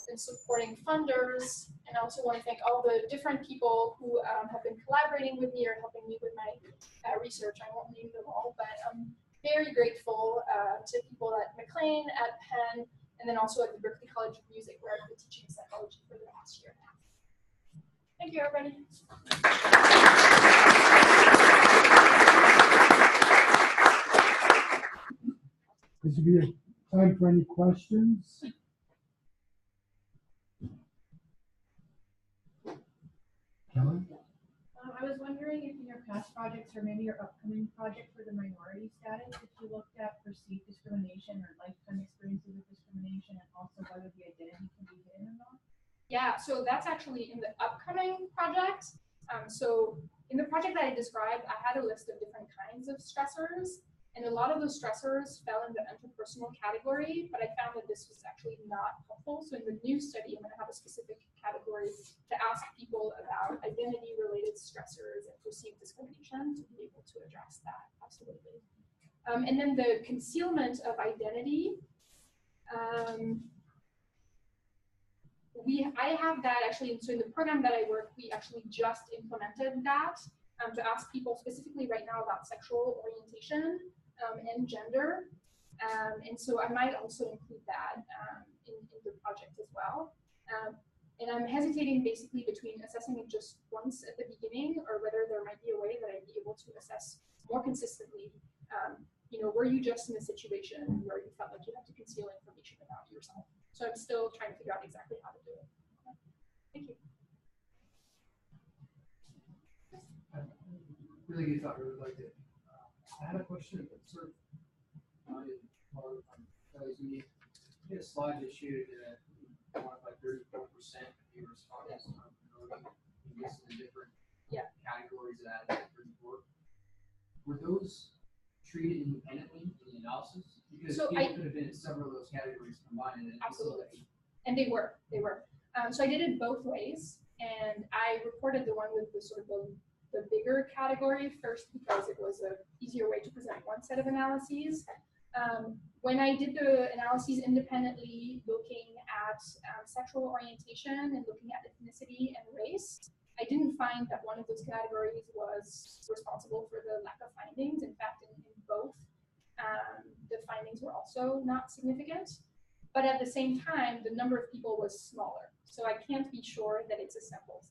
and supporting funders. And I also want to thank all the different people who have been collaborating with me or helping me with my research. I won't name them all, but I'm very grateful to people at McLean, at Penn, and then also at the Berklee College of Music, where I've been teaching psychology for the past year and a half. Thank you, everybody. This will be a time for any questions. Kelly? I was wondering if in your past projects or maybe your upcoming project for the minority status, if you looked at perceived discrimination or lifetime experiences of discrimination and also whether the identity can be hidden or not? Yeah, so that's actually in the upcoming project. So in the project that I described, I had a list of different kinds of stressors, and a lot of those stressors fell in the interpersonal category, but I found that this was actually not helpful. So in the new study, I'm going to have a specific category to ask people about identity-related stressors and perceived discrimination to be able to address that, absolutely. And then the concealment of identity, I have that actually, so in the program that I work, we actually just implemented that to ask people specifically right now about sexual orientation and gender. And so I might also include that in the project as well. And I'm hesitating basically between assessing it just once at the beginning or whether there might be a way that I'd be able to assess more consistently. Were you just in a situation where you felt like you had to conceal information about yourself? So I'm still trying to figure out exactly how to do it. Thank you. Really good talk. I really liked it. I had a question that sort of because we did a slide that showed that like 34% of your respondents are voting in this in the different categories that added to 34. Were those treated independently in the analysis? Because So people could have been in several of those categories combined. And absolutely. And they were. So I did it both ways, and I reported the one with the sort of the bigger category first because it was an easier way to present one set of analyses. When I did the analyses independently, looking at sexual orientation and looking at ethnicity and race, I didn't find that one of those categories was responsible for the lack of findings. In fact, in both, the findings were also not significant. But at the same time, the number of people was smaller. So I can't be sure that it's a sample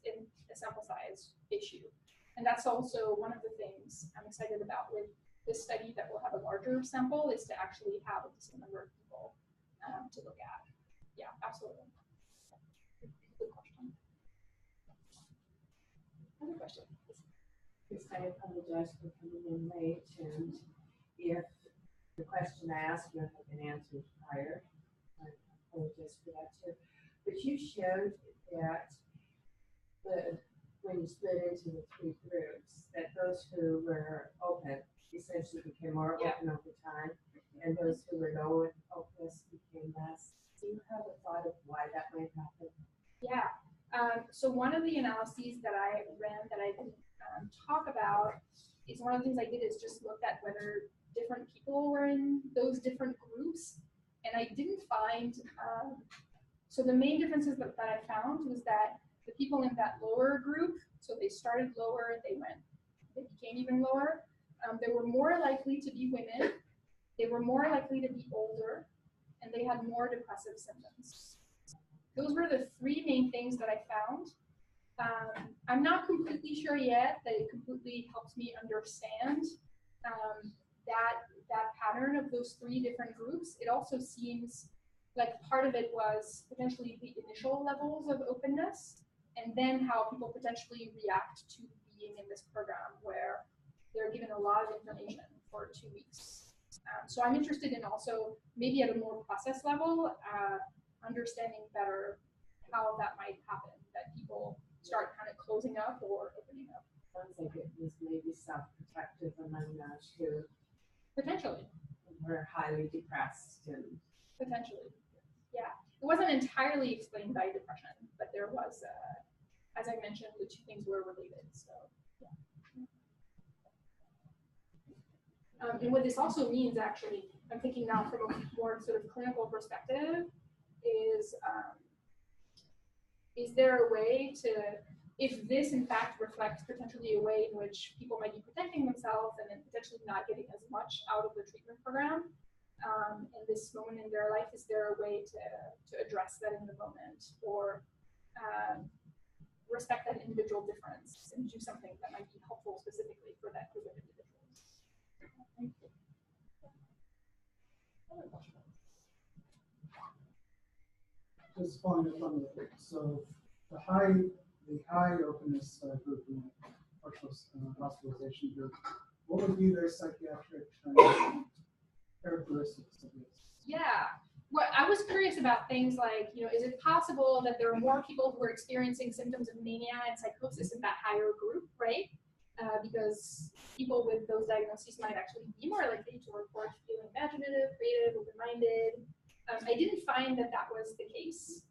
size issue. And that's also one of the things I'm excited about with this study that will have a larger sample is to actually have a decent number of people to look at. Yeah, absolutely. Good question. Other question? Yes, I apologize for coming in late, and if the question I asked you had been answered prior, I apologize for that too. But you showed that when you split into the three groups, that those who were open essentially became more open over time, and those who were low in openness became less. Do you have a thought of why that might happen? Yeah. So one of the analyses that I ran that I didn't talk about is one of the things I did is just looked at whether different people were in those different groups, and I didn't find. So the main differences that I found was that the people in that lower group, so they started lower, they became even lower. They were more likely to be women, they were more likely to be older, and they had more depressive symptoms. Those were the three main things that I found. I'm not completely sure yet that it completely helps me understand that pattern of those three different groups. It also seems like part of it was potentially the initial levels of openness, and then how people potentially react to being in this program where they're given a lot of information for 2 weeks. So I'm interested in also, maybe at a more process level, understanding better how that might happen, that people start kind of closing up or opening up. Sounds like it was maybe self-protective among those who Potentially. were highly depressed and Potentially. Yeah. It wasn't entirely explained by depression, but there was, as I mentioned, the two things were related. So, yeah. And what this also means, actually, I'm thinking now from a more sort of clinical perspective, is there a way to, if this in fact reflects potentially a way in which people might be protecting themselves and then potentially not getting as much out of the treatment program in this moment in their life, is there a way to address that in the moment, or respect that individual difference and do something that might be helpful specifically for that group of individuals? Thank you. Other questions? Just following up on the, so the high openness group and the partial hospitalization group, what would be their psychiatric characteristics of this? Yeah. Well, I was curious about things like, is it possible that there are more people who are experiencing symptoms of mania and psychosis in that higher group, right? Because people with those diagnoses might actually be more likely to report feeling imaginative, creative, open-minded. I didn't find that was the case.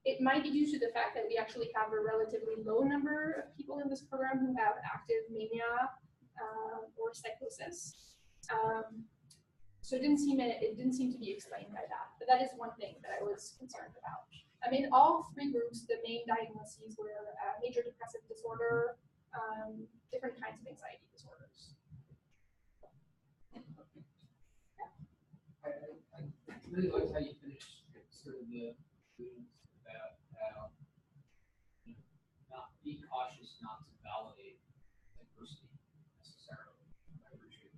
It might be due to the fact that we actually have a relatively low number of people in this program who have active mania or psychosis. So it didn't seem to be explained by that. But that is one thing that I was concerned about. I mean, all three groups, the main diagnoses were major depressive disorder, different kinds of anxiety disorders. I really liked how you finished sort of the not be cautious not to validate diversity necessarily. I appreciate,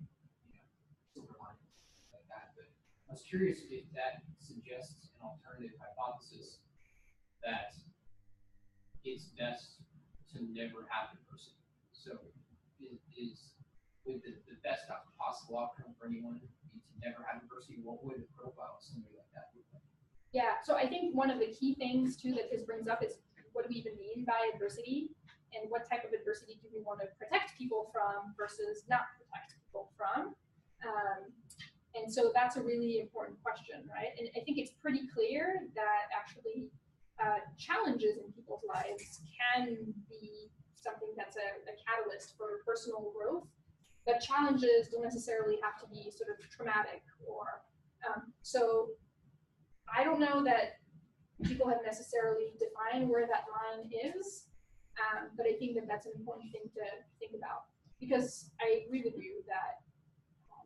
silver linings like that, but I was curious if that suggests an alternative hypothesis that it's best to never have diversity. So would the best possible outcome for anyone be to never have diversity? What would the profile of somebody like that look like? Yeah, so I think one of the key things too that this brings up is what do we even mean by adversity, and what type of adversity do we want to protect people from versus not protect people from? And so that's a really important question, right? And I think it's pretty clear that actually challenges in people's lives can be something that's a catalyst for personal growth, but challenges don't necessarily have to be sort of traumatic or so I don't know that people have necessarily defined where that line is, but I think that that's an important thing to think about, because I agree with you that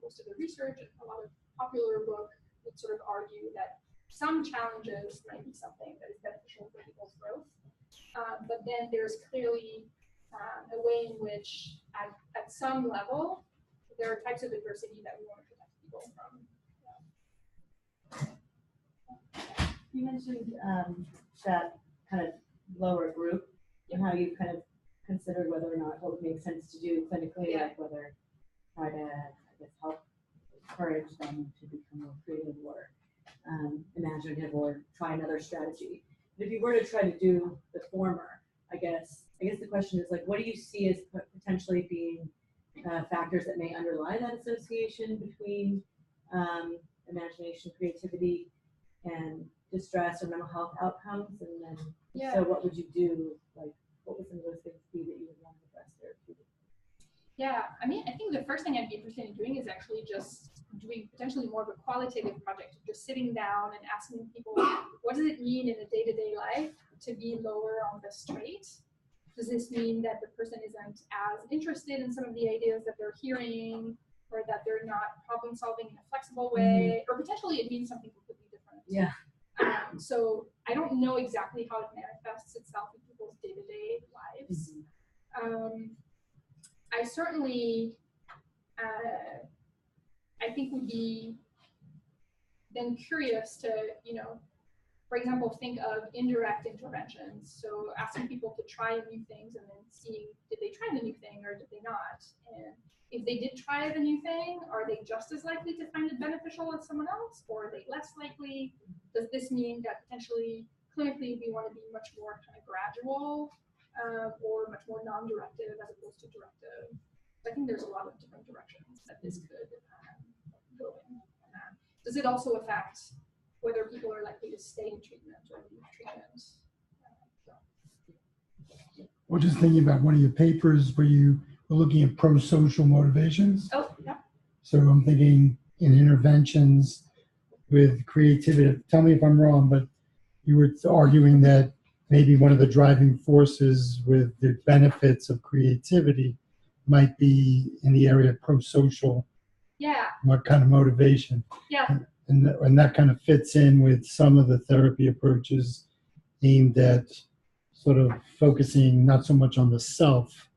most of the research and a lot of popular book would sort of argue that some challenges might be something that is beneficial for people's growth, but then there's clearly a way in which at some level there are types of adversity that we want to protect people from. You mentioned that kind of lower group and how you kind of considered whether or not what would make sense to do clinically, like whether try to, I guess, help encourage them to become more creative or imaginative or try another strategy. But if you were to try to do the former, I guess the question is like, what do you see as potentially being factors that may underlie that association between imagination, creativity, and distress or mental health outcomes? And then, so what would you do? Like, what would some of those things be that you would want to address therapeutically? Yeah, I mean, I think the first thing I'd be interested in doing is actually just doing potentially more of a qualitative project, just sitting down and asking people, what does it mean in a day-to-day life to be lower on this trait? Does this mean that the person isn't as interested in some of the ideas that they're hearing, or that they're not problem solving in a flexible way, or potentially it means something completely different? Yeah. So I don't know exactly how it manifests itself in people's day-to-day lives. I certainly, I think would be then curious to, for example, think of indirect interventions. So asking people to try new things and then seeing, did they try the new thing or did they not? And if they did try the new thing, are they just as likely to find it beneficial as someone else, or are they less likely? Does this mean that potentially clinically we want to be much more kind of gradual or much more non-directive as opposed to directive? I think there's a lot of different directions that this could go in. Does it also affect whether people are likely to stay in treatment or leave treatment? Well, just thinking about one of your papers where you were looking at pro-social motivations. Oh, yeah. So I'm thinking in interventions with creativity. Tell me if I'm wrong, but you were arguing that maybe one of the driving forces with the benefits of creativity might be in the area of pro-social. Yeah. What kind of motivation? Yeah. And that kind of fits in with some of the therapy approaches aimed at sort of focusing not so much on the self,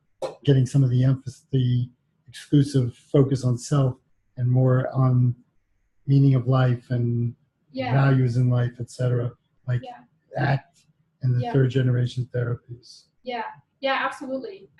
getting some of the emphasis, the exclusive focus on self, and more on meaning of life and values in life, etc. Like ACT and the third generation therapies. Yeah, absolutely.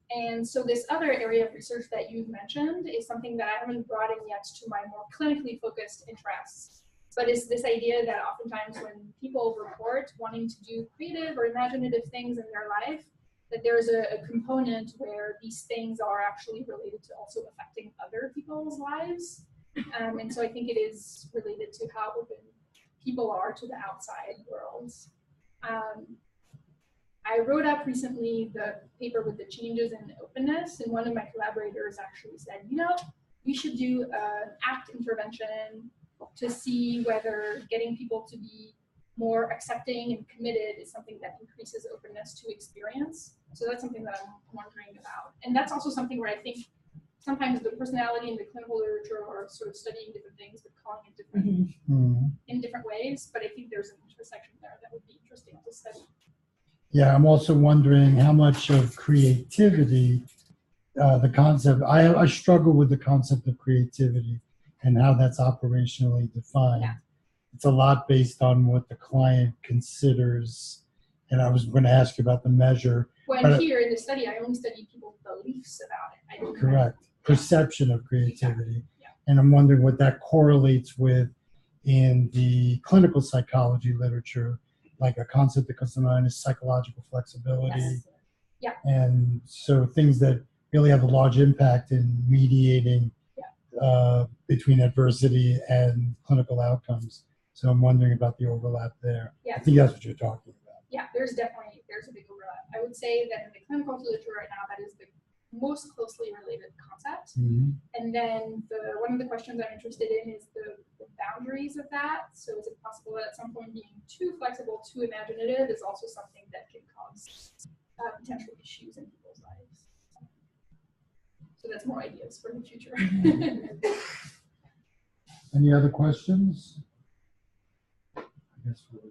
And so this other area of research that you've mentioned is something that I haven't brought in yet to my more clinically focused interests, but it's this idea that oftentimes when people report wanting to do creative or imaginative things in their life, that there's a component where these things are actually related to also affecting other people's lives. And so I think it is related to how open people are to the outside world. I wrote up recently the paper with the changes in openness, and one of my collaborators actually said, we should do an ACT intervention to see whether getting people to be more accepting and committed is something that increases openness to experience. So that's something that I'm wondering about. And that's also something where I think sometimes the personality and the clinical literature are sort of studying different things, but calling it different in different ways. But I think there's an intersection there that would be interesting. interesting to study. Yeah, I'm also wondering how much of creativity, the concept, I struggle with the concept of creativity and how that's operationally defined. Yeah. It's a lot based on what the client considers. And I was going to ask you about the measure. When But- here in the study, I only studied people's beliefs about it. I didn't Correct. Perception of creativity. Yeah. And I'm wondering what that correlates with in the clinical psychology literature, like a concept that comes to mind is psychological flexibility. Yes. Yeah. And so things that really have a large impact in mediating between adversity and clinical outcomes. So I'm wondering about the overlap there. Yeah. I think that's what you're talking about. Yeah, there's a big overlap. I would say that in the clinical literature right now, that is the most closely related concept. Mm-hmm. And then one of the questions I'm interested in is the boundaries of that. So is it possible that at some point being too flexible, too imaginative is also something that can cause potential issues in people's lives? So that's more ideas for the future. Any other questions? I guess we'll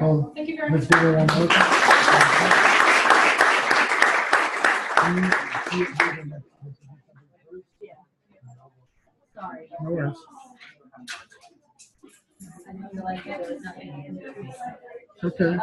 Well, thank you very much. let's give her one more. Sorry. No worries. I didn't realize that there was nothing in between. Okay.